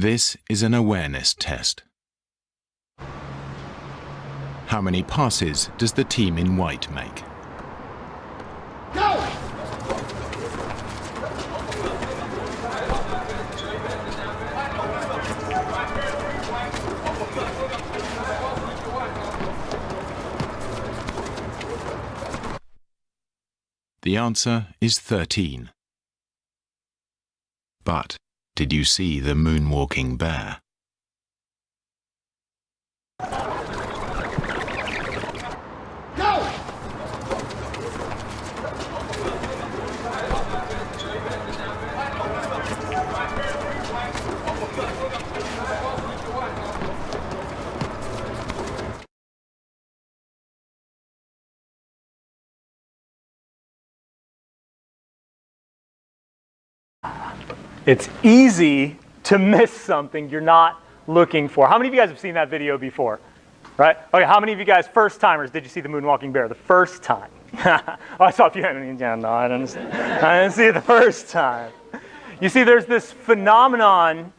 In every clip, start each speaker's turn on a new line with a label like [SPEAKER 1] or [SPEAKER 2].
[SPEAKER 1] This is an awareness test. How many passes does the team in white make?
[SPEAKER 2] Go!
[SPEAKER 1] The answer is 13. But did you see the moonwalking bear?
[SPEAKER 2] Go!
[SPEAKER 3] It's easy to miss something you're not looking for. How many of you guys have seen that video before? Right? Okay, how many of you guys, first timers, did you see the moonwalking bear the first time? Oh, I saw a few. Yeah, no, I didn't see it the first time. You see, there's this phenomenon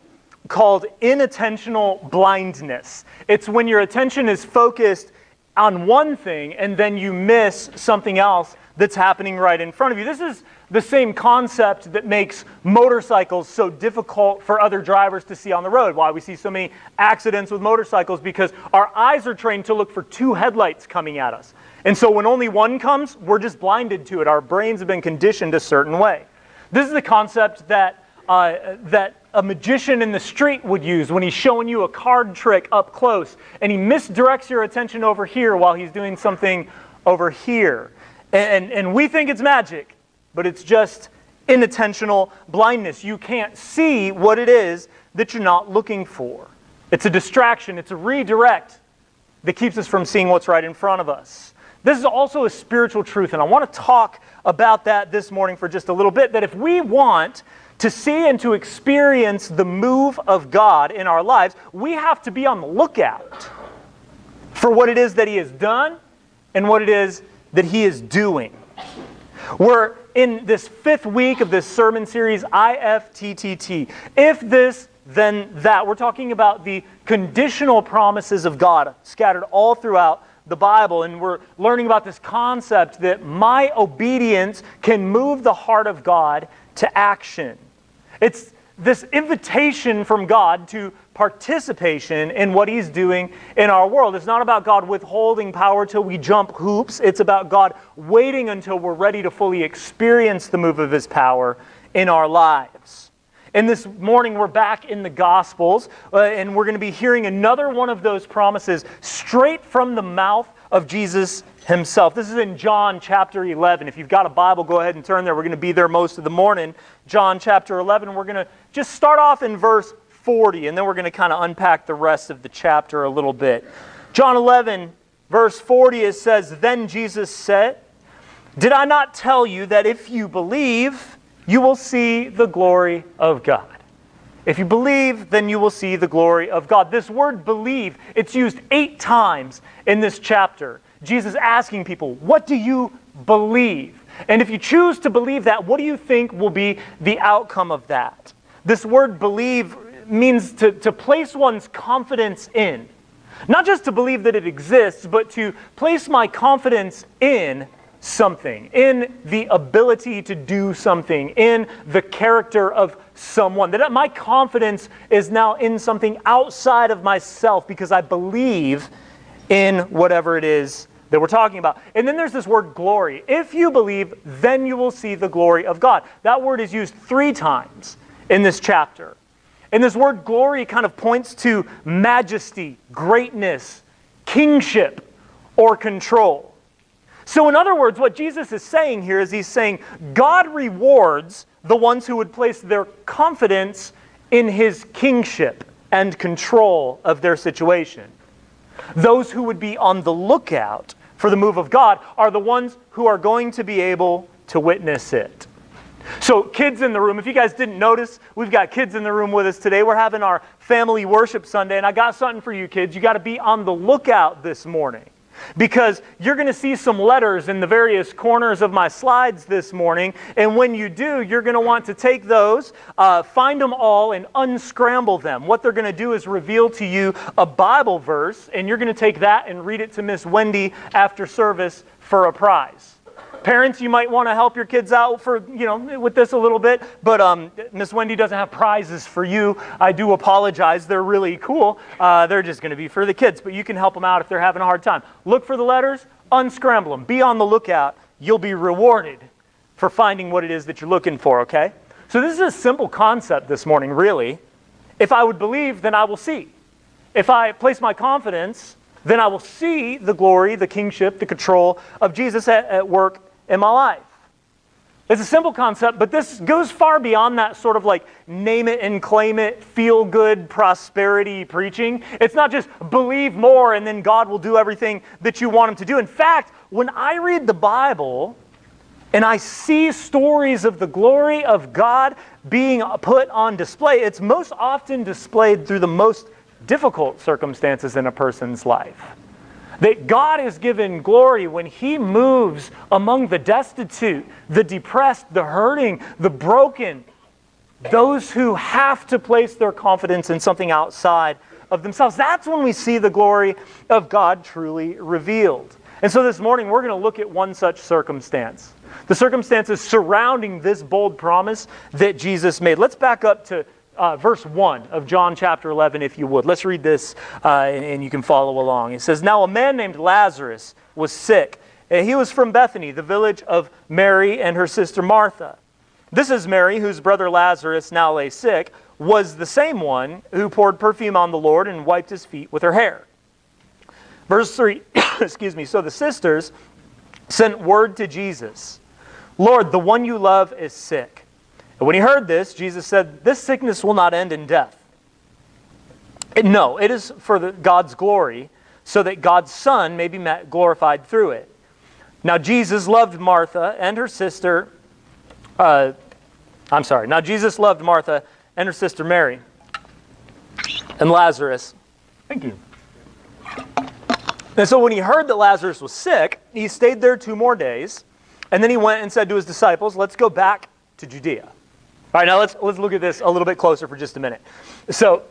[SPEAKER 3] called inattentional blindness. It's when your attention is focused on one thing and then you miss something else that's happening right in front of you. This is the same concept that makes motorcycles so difficult for other drivers to see on the road. Why we see so many accidents with motorcycles, because our eyes are trained to look for two headlights coming at us. And so when only one comes, we're just blinded to it. Our brains have been conditioned a certain way. This is the concept that a magician in the street would use when he's showing you a card trick up close, and he misdirects your attention over here while he's doing something over here. And we think it's magic, but it's just inattentional blindness. You can't see what it is that you're not looking for. It's a distraction. It's a redirect that keeps us from seeing what's right in front of us. This is also a spiritual truth, and I want to talk about that this morning for just a little bit, that if we want to see and to experience the move of God in our lives, we have to be on the lookout for what it is that He has done and what it is that He is doing. We're in this fifth week of this sermon series, IFTTT. If this, then that. We're talking about the conditional promises of God scattered all throughout the Bible. And we're learning about this concept that my obedience can move the heart of God to action. It's this invitation from God to participation in what He's doing in our world. It's not about God withholding power till we jump hoops. It's about God waiting until we're ready to fully experience the move of His power in our lives. And this morning we're back in the Gospels, and we're going to be hearing another one of those promises straight from the mouth of Jesus Himself. This is in John chapter 11. If you've got a Bible, go ahead and turn there. We're going to be there most of the morning. John chapter 11. We're going to just start off in verse 40, and then we're going to kind of unpack the rest of the chapter a little bit. John 11, verse 40, it says, "Then Jesus said, 'Did I not tell you that if you believe, you will see the glory of God?'" If you believe, then you will see the glory of God. This word believe, it's used 8 times in this chapter. Jesus asking people, what do you believe? And if you choose to believe that, what do you think will be the outcome of that? This word believe means to place one's confidence in. Not just to believe that it exists, but to place my confidence in something, in the ability to do something, in the character of someone. That my confidence is now in something outside of myself because I believe in whatever it is that we're talking about. And then there's this word glory. If you believe, then you will see the glory of God. That word is used 3 times in this chapter. And this word glory kind of points to majesty, greatness, kingship, or control. So in other words, what Jesus is saying here is He's saying God rewards the ones who would place their confidence in His kingship and control of their situation. Those who would be on the lookout for the move of God are the ones who are going to be able to witness it. So kids in the room, if you guys didn't notice, we've got kids in the room with us today. We're having our family worship Sunday, and I got something for you kids. You got to be on the lookout this morning. Because you're going to see some letters in the various corners of my slides this morning, and when you do, you're going to want to take those, find them all, and unscramble them. What they're going to do is reveal to you a Bible verse, and you're going to take that and read it to Miss Wendy after service for a prize. Parents, you might want to help your kids out with this a little bit, but Miss Wendy doesn't have prizes for you. I do apologize. They're really cool. They're just going to be for the kids, but you can help them out if they're having a hard time. Look for the letters, unscramble them. Be on the lookout. You'll be rewarded for finding what it is that you're looking for, okay? So this is a simple concept this morning, really. If I would believe, then I will see. If I place my confidence, then I will see the glory, the kingship, the control of Jesus at work in my life. It's a simple concept, but this goes far beyond that sort of like name it and claim it, feel good prosperity preaching. It's not just believe more and then God will do everything that you want him to do. In fact, when I read the Bible and I see stories of the glory of God being put on display, it's most often displayed through the most difficult circumstances in a person's life. That God is given glory when he moves among the destitute, the depressed, the hurting, the broken, those who have to place their confidence in something outside of themselves. That's when we see the glory of God truly revealed. And so this morning we're going to look at one such circumstance. The circumstances surrounding this bold promise that Jesus made. Let's back up to verse 1 of John chapter 11, if you would. Let's read this and you can follow along. It says, "Now a man named Lazarus was sick. He was from Bethany, the village of Mary and her sister Martha. This is Mary, whose brother Lazarus now lay sick, was the same one who poured perfume on the Lord and wiped his feet with her hair." Verse 3, excuse me, "So the sisters sent word to Jesus, 'Lord, the one you love is sick.' And when he heard this, Jesus said, 'This sickness will not end in death. No, it is for God's glory, so that God's Son may be glorified through it.' Now Jesus loved Martha and her sister, Now Jesus loved Martha and her sister Mary and Lazarus." Thank you. "And so when he heard that Lazarus was sick, he stayed there 2 more days. And then he went and said to his disciples, 'Let's go back to Judea.'" All right, now let's look at this a little bit closer for just a minute. So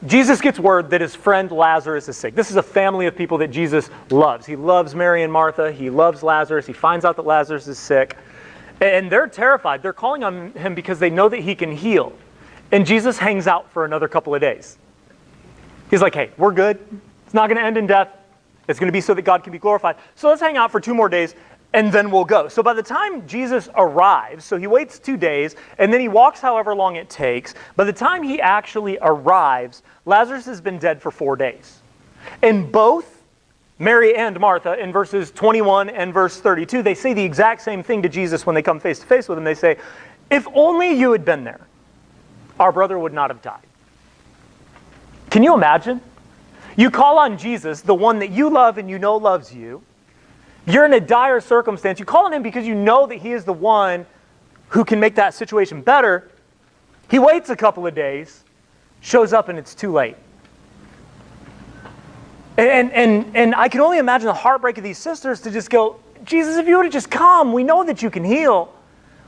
[SPEAKER 3] Jesus gets word that his friend Lazarus is sick. This is a family of people that Jesus loves. He loves Mary and Martha. He loves Lazarus. He finds out that Lazarus is sick. And they're terrified. They're calling on him because they know that he can heal. And Jesus hangs out for another couple of days. He's like, "Hey, we're good. It's not going to end in death. It's going to be so that God can be glorified. So let's hang out for 2 more days. And then we'll go." So by the time Jesus arrives, so he waits 2 days, and then he walks however long it takes. By the time he actually arrives, Lazarus has been dead for 4 days. And both Mary and Martha, in verses 21 and verse 32, they say the exact same thing to Jesus when they come face to face with him. They say, "If only you had been there, our brother would not have died." Can you imagine? You call on Jesus, the one that you love and you know loves you. You're in a dire circumstance. You call on him because you know that he is the one who can make that situation better. He waits a couple of days, shows up, and it's too late. And I can only imagine the heartbreak of these sisters to just go, "Jesus, if you would have just come, we know that you can heal.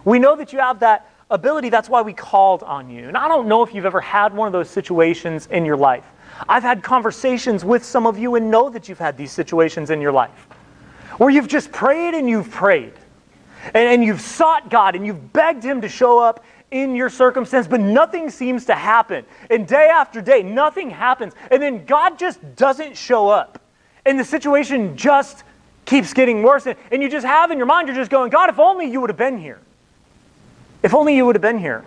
[SPEAKER 3] We know that you have that ability. That's why we called on you." And I don't know if you've ever had one of those situations in your life. I've had conversations with some of you and know that you've had these situations in your life, where you've just prayed and you've prayed. And you've sought God and you've begged him to show up in your circumstance, but nothing seems to happen. And day after day, nothing happens. And then God just doesn't show up. And the situation just keeps getting worse. And you just have in your mind, you're just going, "God, if only you would have been here. If only you would have been here."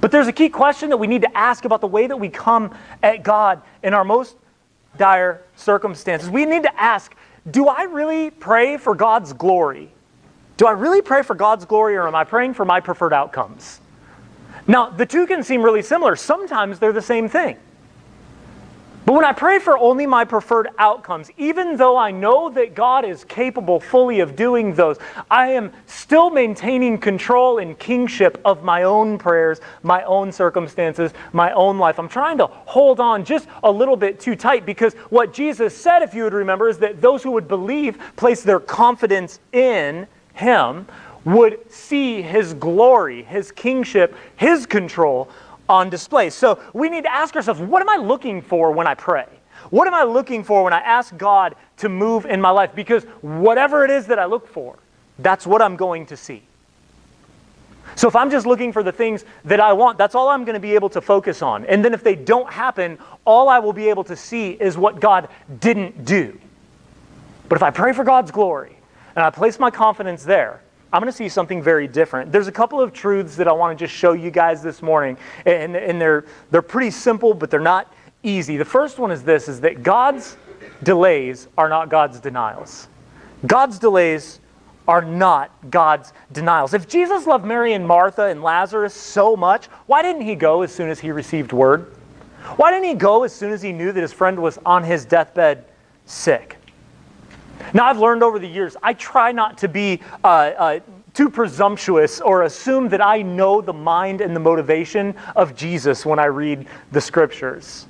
[SPEAKER 3] But there's a key question that we need to ask about the way that we come at God in our most dire circumstances. We need to ask, do I really pray for God's glory? Do I really pray for God's glory, or am I praying for my preferred outcomes? Now, the two can seem really similar. Sometimes they're the same thing. But But when I pray for only my preferred outcomes, even though I know that God is capable fully of doing those, I am still maintaining control and kingship of my own prayers, my own circumstances, my own life. I'm trying to hold on just a little bit too tight, because what Jesus said, if you would remember, is that those who would believe, place their confidence in Him, would see His glory, His kingship, His control on display. So we need to ask ourselves, what am I looking for when I pray? What am I looking for when I ask God to move in my life? Because whatever it is that I look for, that's what I'm going to see. So if I'm just looking for the things that I want, that's all I'm going to be able to focus on. And then if they don't happen, all I will be able to see is what God didn't do. But if I pray for God's glory and I place my confidence there, I'm going to see something very different. There's a couple of truths that I want to just show you guys this morning, and they're pretty simple, but they're not easy. The first one is this, is that God's delays are not God's denials. God's delays are not God's denials. If Jesus loved Mary and Martha and Lazarus so much, why didn't He go as soon as He received word? Why didn't He go as soon as He knew that His friend was on his deathbed sick? Now, I've learned over the years, I try not to be too presumptuous or assume that I know the mind and the motivation of Jesus when I read the Scriptures.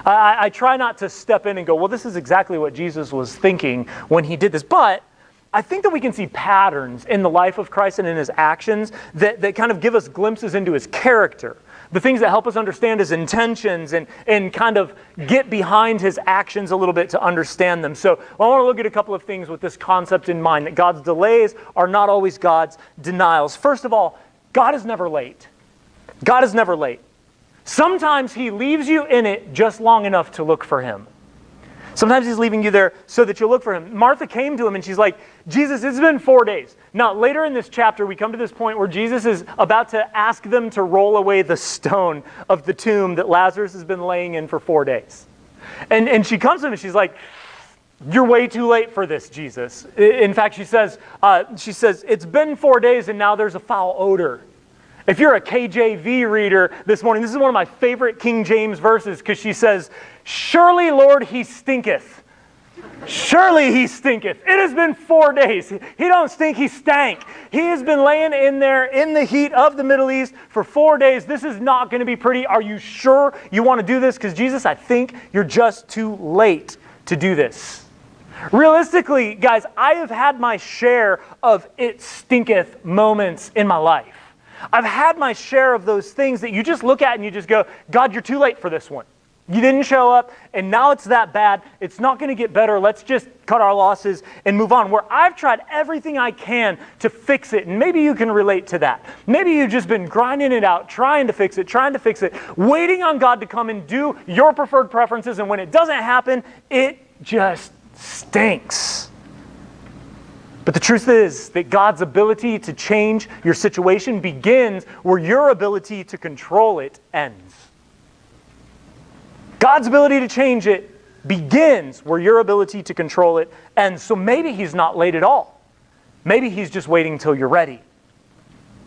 [SPEAKER 3] I try not to step in and go, well, this is exactly what Jesus was thinking when He did this. But I think that we can see patterns in the life of Christ and in His actions that kind of give us glimpses into His character. The things that help us understand His intentions and kind of get behind His actions a little bit to understand them. So I want to look at a couple of things with this concept in mind, that God's delays are not always God's denials. First of all, God is never late. God is never late. Sometimes He leaves you in it just long enough to look for Him. Sometimes He's leaving you there so that you'll look for Him. Martha came to Him and she's like, Jesus, it's been 4 days. Now, later in this chapter, we come to this point where Jesus is about to ask them to roll away the stone of the tomb that Lazarus has been laying in for 4 days. And she comes to Him and she's like, you're way too late for this, Jesus. In fact, she says, it's been 4 days and now there's a foul odor. If you're a KJV reader this morning, this is one of my favorite King James verses, because she says, surely, Lord, he stinketh. Surely he stinketh. It has been 4 days. He don't stink, he stank. He has been laying in there in the heat of the Middle East for 4 days. This is not going to be pretty. Are you sure you want to do this? Because Jesus, I think you're just too late to do this. Realistically, guys, I have had my share of it stinketh moments in my life. I've had my share of those things that you just look at and you just go, God, you're too late for this one. You didn't show up, and now it's that bad. It's not going to get better. Let's just cut our losses and move on. Where I've tried everything I can to fix it, and maybe you can relate to that. Maybe you've just been grinding it out, trying to fix it, waiting on God to come and do your preferred preferences, and when it doesn't happen, it just stinks. But the truth is that God's ability to change your situation begins where your ability to control it ends. God's ability to change it begins where your ability to control it ends. So maybe He's not late at all. Maybe He's just waiting until you're ready.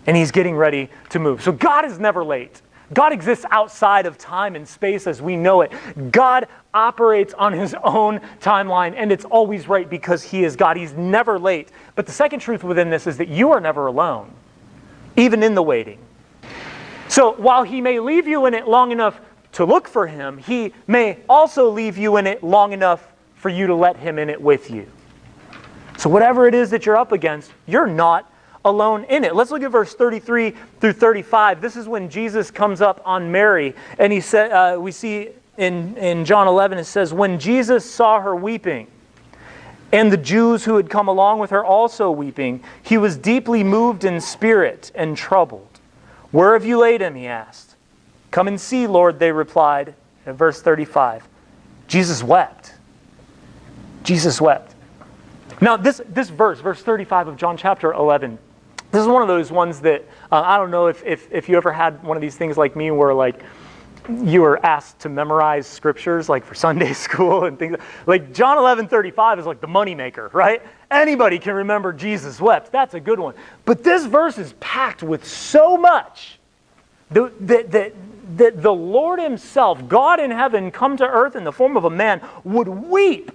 [SPEAKER 3] And He's getting ready to move. So God is never late. God exists outside of time and space as we know it. God operates on His own timeline, and it's always right because He is God. He's never late. But the second truth within this is that you are never alone, even in the waiting. So while He may leave you in it long enough to look for Him, He may also leave you in it long enough for you to let Him in it with you. So whatever it is that you're up against, you're not alone in it. Let's look at verse 33 through 35. This is when Jesus comes up on Mary, and He said, we see in John 11, it says, when Jesus saw her weeping, and the Jews who had come along with her also weeping, He was deeply moved in spirit and troubled. Where have you laid Him? He asked. Come and see, Lord, they replied. At verse 35, Jesus wept. Jesus wept. Now, this verse 35 of John chapter 11, this is one of those ones that, I don't know if you ever had one of these things like me where like you were asked to memorize scriptures like for Sunday school and things. Like John 11:35 is like the moneymaker, right? Anybody can remember Jesus wept. That's a good one. But this verse is packed with so much that the Lord himself, God in heaven, come to earth in the form of a man, would weep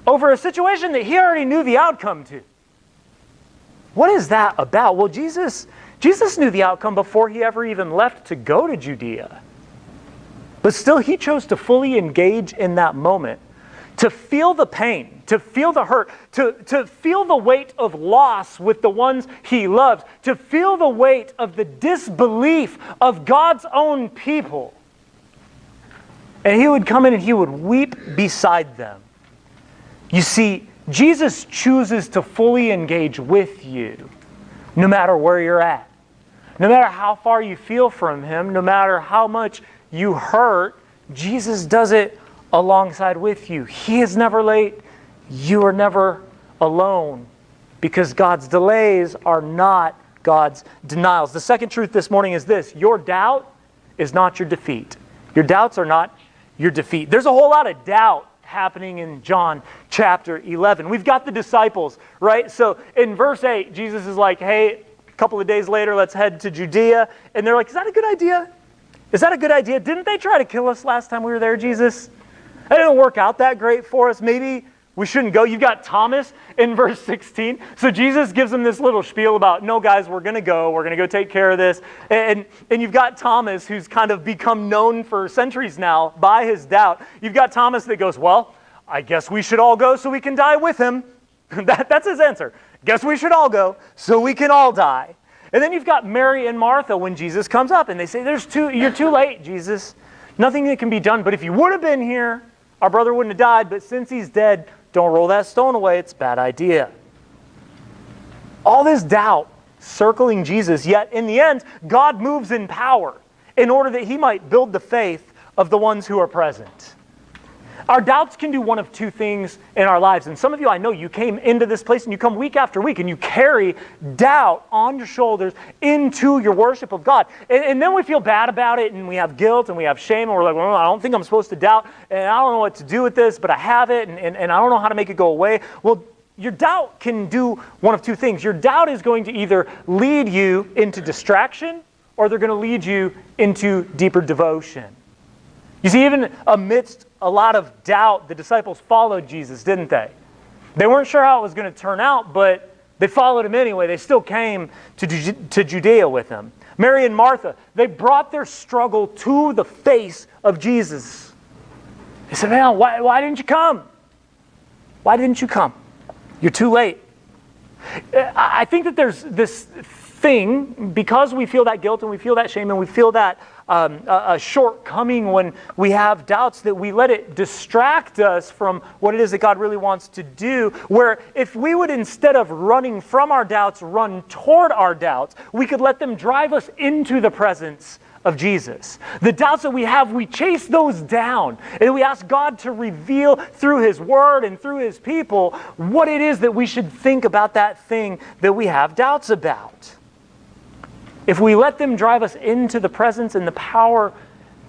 [SPEAKER 3] over a situation that he already knew the outcome to. What is that about? Well, Jesus knew the outcome before he ever even left to go to Judea. But still, he chose to fully engage in that moment, to feel the pain, to feel the hurt, to feel the weight of loss with the ones he loves, to feel the weight of the disbelief of God's own people. And he would come in and he would weep beside them. You see, Jesus chooses to fully engage with you, no matter where you're at. No matter how far you feel from him, no matter how much you hurt, Jesus does it alongside with you. He is never late. You are never alone, because God's delays are not God's denials. The second truth this morning is this: your doubt is not your defeat. Your doubts are not your defeat. There's a whole lot of doubt happening in John chapter 11. We've got the disciples, right? So in verse 8, Jesus is like, hey, a couple of days later, let's head to Judea. And they're like, is that a good idea? Is that a good idea? Didn't they try to kill us last time we were there, Jesus? That didn't work out that great for us. Maybe we shouldn't go. You've got Thomas in verse 16. So Jesus gives them this little spiel about, no, guys, we're going to go. We're going to go take care of this. And you've got Thomas, who's kind of become known for centuries now by his doubt. You've got Thomas that goes, well, I guess we should all go so we can die with him. That's his answer. Guess we should all go so we can all die. And then you've got Mary and Martha when Jesus comes up, and they say, you're too late, Jesus. Nothing that can be done. But if you would have been here, our brother wouldn't have died. But since he's dead, don't roll that stone away. It's a bad idea. All this doubt circling Jesus, yet in the end, God moves in power in order that he might build the faith of the ones who are present. Our doubts can do one of two things in our lives. And some of you, I know you came into this place and you come week after week and you carry doubt on your shoulders into your worship of God. And then we feel bad about it and we have guilt and we have shame and we're like, well, I don't think I'm supposed to doubt and I don't know what to do with this, but I have it and I don't know how to make it go away. Well, your doubt can do one of two things. Your doubt is going to either lead you into distraction or they're going to lead you into deeper devotion. You see, even amidst a lot of doubt, the disciples followed Jesus, didn't they? They weren't sure how it was going to turn out, but they followed him anyway. They still came to Judea with him. Mary and Martha, they brought their struggle to the face of Jesus. They said, man, why didn't you come? Why didn't you come? You're too late. I think that there's this thing, because we feel that guilt and we feel that shame and we feel that a shortcoming when we have doubts, that we let it distract us from what it is that God really wants to do, where if we would, instead of running from our doubts, run toward our doubts, we could let them drive us into the presence of Jesus. The doubts that we have, we chase those down and we ask God to reveal through his word and through his people what it is that we should think about that thing that we have doubts about. If we let them drive us into the presence and the power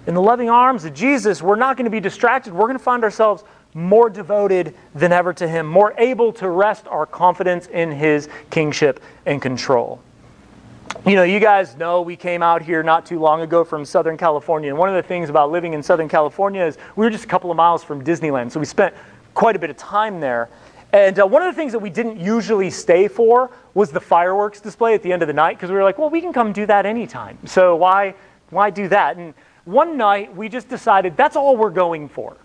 [SPEAKER 3] and the loving arms of Jesus, we're not going to be distracted. We're going to find ourselves more devoted than ever to him, more able to rest our confidence in his kingship and control. You know, you guys know we came out here not too long ago from Southern California. And one of the things about living in Southern California is we were just a couple of miles from Disneyland. So we spent quite a bit of time there. And one of the things that we didn't usually stay for was the fireworks display at the end of the night, because we were like, well, we can come do that anytime. So why do that? And one night we just decided that's all we're going for.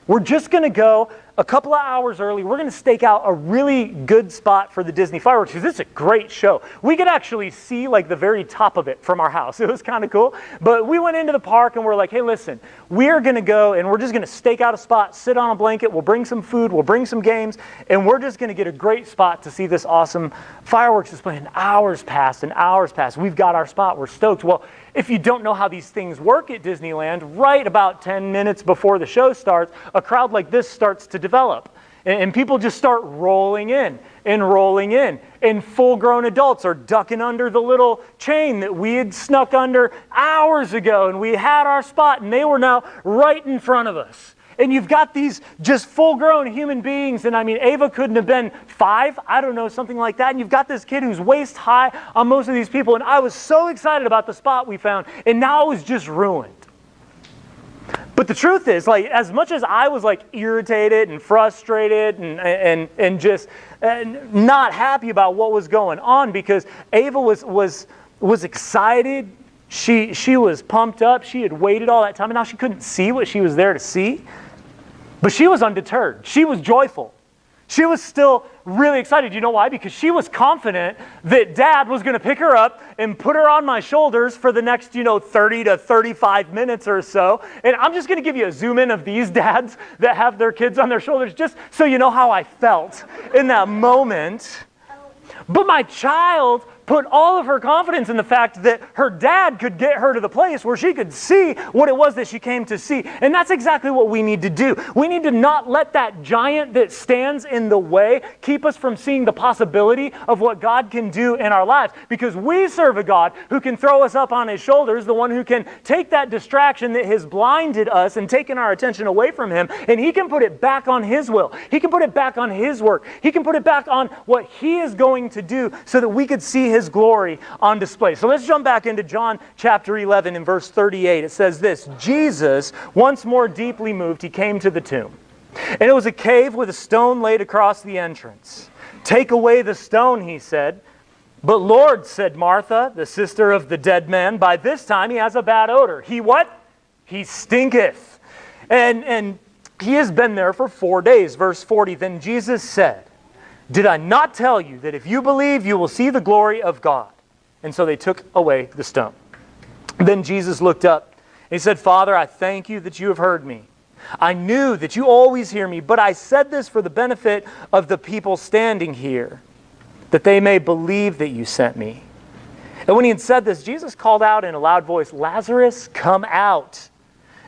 [SPEAKER 3] We're just going to go a couple of hours early. We're going to stake out a really good spot for the Disney fireworks, because it's a great show. We could actually see like the very top of it from our house. It was kind of cool. But we went into the park and we're like, hey, listen, we're going to go and we're just going to stake out a spot, sit on a blanket. We'll bring some food. We'll bring some games. And we're just going to get a great spot to see this awesome fireworks display. And hours passed and hours passed. We've got our spot. We're stoked. Well, if you don't know how these things work at Disneyland, right about 10 minutes before the show starts, a crowd like this starts to develop. And people just start rolling in. And full-grown adults are ducking under the little chain that we had snuck under hours ago. And we had our spot, and they were now right in front of us. And you've got these just full-grown human beings, and I mean, Ava couldn't have been 5, I don't know, something like that. And you've got this kid who's waist high on most of these people, and I was so excited about the spot we found, and now it was just ruined. But the truth is, like, as much as I was like irritated and frustrated and just not happy about what was going on, because Ava was excited. She was pumped up. She had waited all that time, and now she couldn't see what she was there to see. But she was undeterred. She was joyful. She was still really excited. You know why? Because she was confident that Dad was going to pick her up and put her on my shoulders for the next, 30 to 35 minutes or so. And I'm just going to give you a zoom in of these dads that have their kids on their shoulders, just so you know how I felt in that moment. But my child put all of her confidence in the fact that her dad could get her to the place where she could see what it was that she came to see. And that's exactly what we need to do. We need to not let that giant that stands in the way keep us from seeing the possibility of what God can do in our lives. Because we serve a God who can throw us up on His shoulders, the one who can take that distraction that has blinded us and taken our attention away from Him, and He can put it back on His will. He can put it back on His work. He can put it back on what He is going to do so that we could see His glory on display. So let's jump back into John chapter 11 and verse 38. It says this: Jesus, once more deeply moved, He came to the tomb. And it was a cave with a stone laid across the entrance. "Take away the stone," He said. "But Lord," said Martha, the sister of the dead man, "by this time he has a bad odor." He what? He stinketh. And he has been there for 4 days. Verse 40, then Jesus said, "Did I not tell you that if you believe, you will see the glory of God?" And so they took away the stone. Then Jesus looked up and He said, "Father, I thank you that you have heard me. I knew that you always hear me, but I said this for the benefit of the people standing here, that they may believe that you sent me." And when He had said this, Jesus called out in a loud voice, "Lazarus, come out."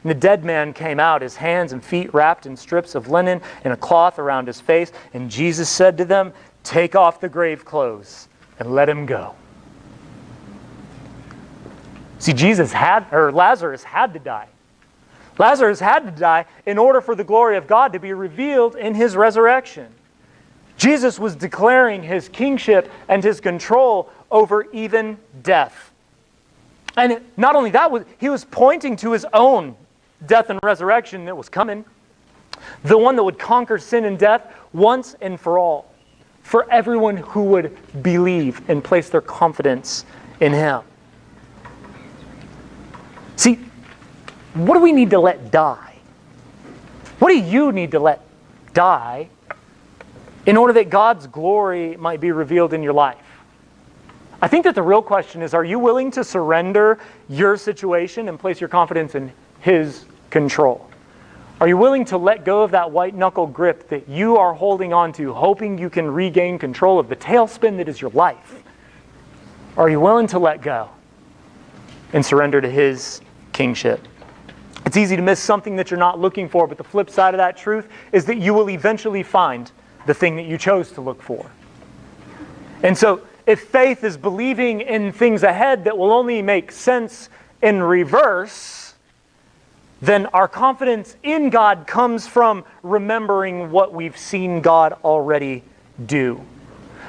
[SPEAKER 3] And the dead man came out, his hands and feet wrapped in strips of linen and a cloth around his face. And Jesus said to them, "Take off the grave clothes and let him go." See, Lazarus had to die. Lazarus had to die in order for the glory of God to be revealed in His resurrection. Jesus was declaring His kingship and His control over even death. And not only that, He was pointing to His own death and resurrection that was coming. The one that would conquer sin and death once and for all. For everyone who would believe and place their confidence in Him. See, what do we need to let die? What do you need to let die in order that God's glory might be revealed in your life? I think that the real question is, are you willing to surrender your situation and place your confidence in His control? Are you willing to let go of that white-knuckle grip that you are holding on to, hoping you can regain control of the tailspin that is your life? Are you willing to let go and surrender to His kingship? It's easy to miss something that you're not looking for, but the flip side of that truth is that you will eventually find the thing that you chose to look for. And so, if faith is believing in things ahead that will only make sense in reverse, then our confidence in God comes from remembering what we've seen God already do.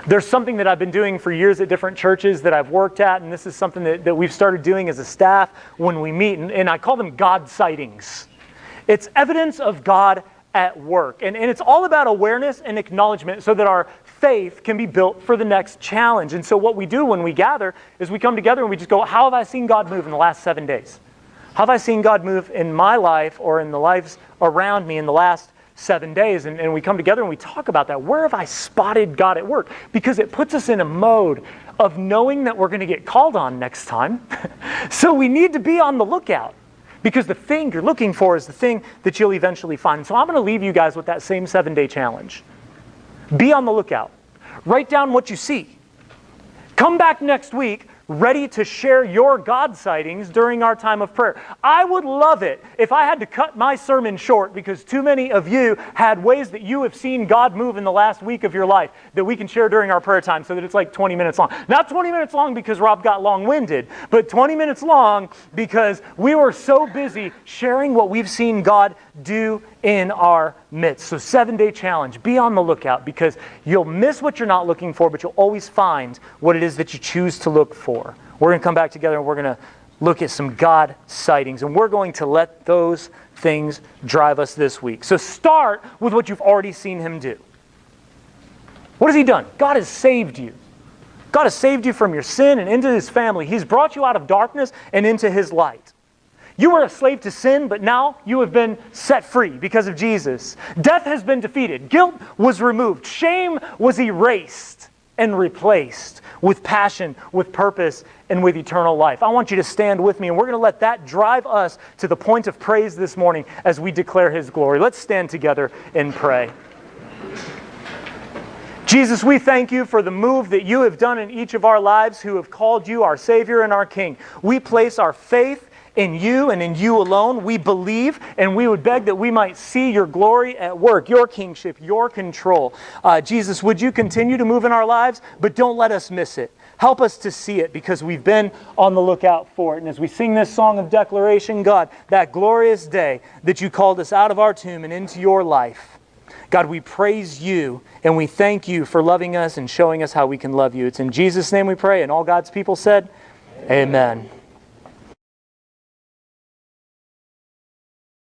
[SPEAKER 3] There's something that I've been doing for years at different churches that I've worked at, and this is something that we've started doing as a staff when we meet, and I call them God sightings. It's evidence of God at work, and it's all about awareness and acknowledgement so that our faith can be built for the next challenge. And so what we do when we gather is we come together and we just go, how have I seen God move in the last 7 days? How have I seen God move in my life or in the lives around me in the last 7 days? And we come together and we talk about that. Where have I spotted God at work? Because it puts us in a mode of knowing that we're going to get called on next time. So we need to be on the lookout, because the thing you're looking for is the thing that you'll eventually find. So I'm going to leave you guys with that same 7-day challenge. Be on the lookout. Write down what you see. Come back next week ready to share your God sightings during our time of prayer. I would love it if I had to cut my sermon short because too many of you had ways that you have seen God move in the last week of your life that we can share during our prayer time so that it's like 20 minutes long. Not 20 minutes long because Rob got long-winded, but 20 minutes long because we were so busy sharing what we've seen God do in our midst. So 7-day challenge. Be on the lookout, because you'll miss what you're not looking for, but you'll always find what it is that you choose to look for. We're going to come back together and we're going to look at some God sightings, and we're going to let those things drive us this week. So start with what you've already seen Him do. What has He done? God has saved you. God has saved you from your sin and into His family. He's brought you out of darkness and into His light. You were a slave to sin, but now you have been set free because of Jesus. Death has been defeated. Guilt was removed. Shame was erased and replaced with passion, with purpose, and with eternal life. I want you to stand with me, and we're going to let that drive us to the point of praise this morning as we declare His glory. Let's stand together and pray. Jesus, we thank You for the move that You have done in each of our lives who have called You our Savior and our King. We place our faith in You and in You alone. We believe, and we would beg that we might see Your glory at work, Your kingship, Your control. Jesus, would You continue to move in our lives, but don't let us miss it. Help us to see it, because we've been on the lookout for it. And as we sing this song of declaration, God, that glorious day that You called us out of our tomb and into Your life, God, we praise You and we thank You for loving us and showing us how we can love You. It's in Jesus' name we pray, and all God's people said, Amen.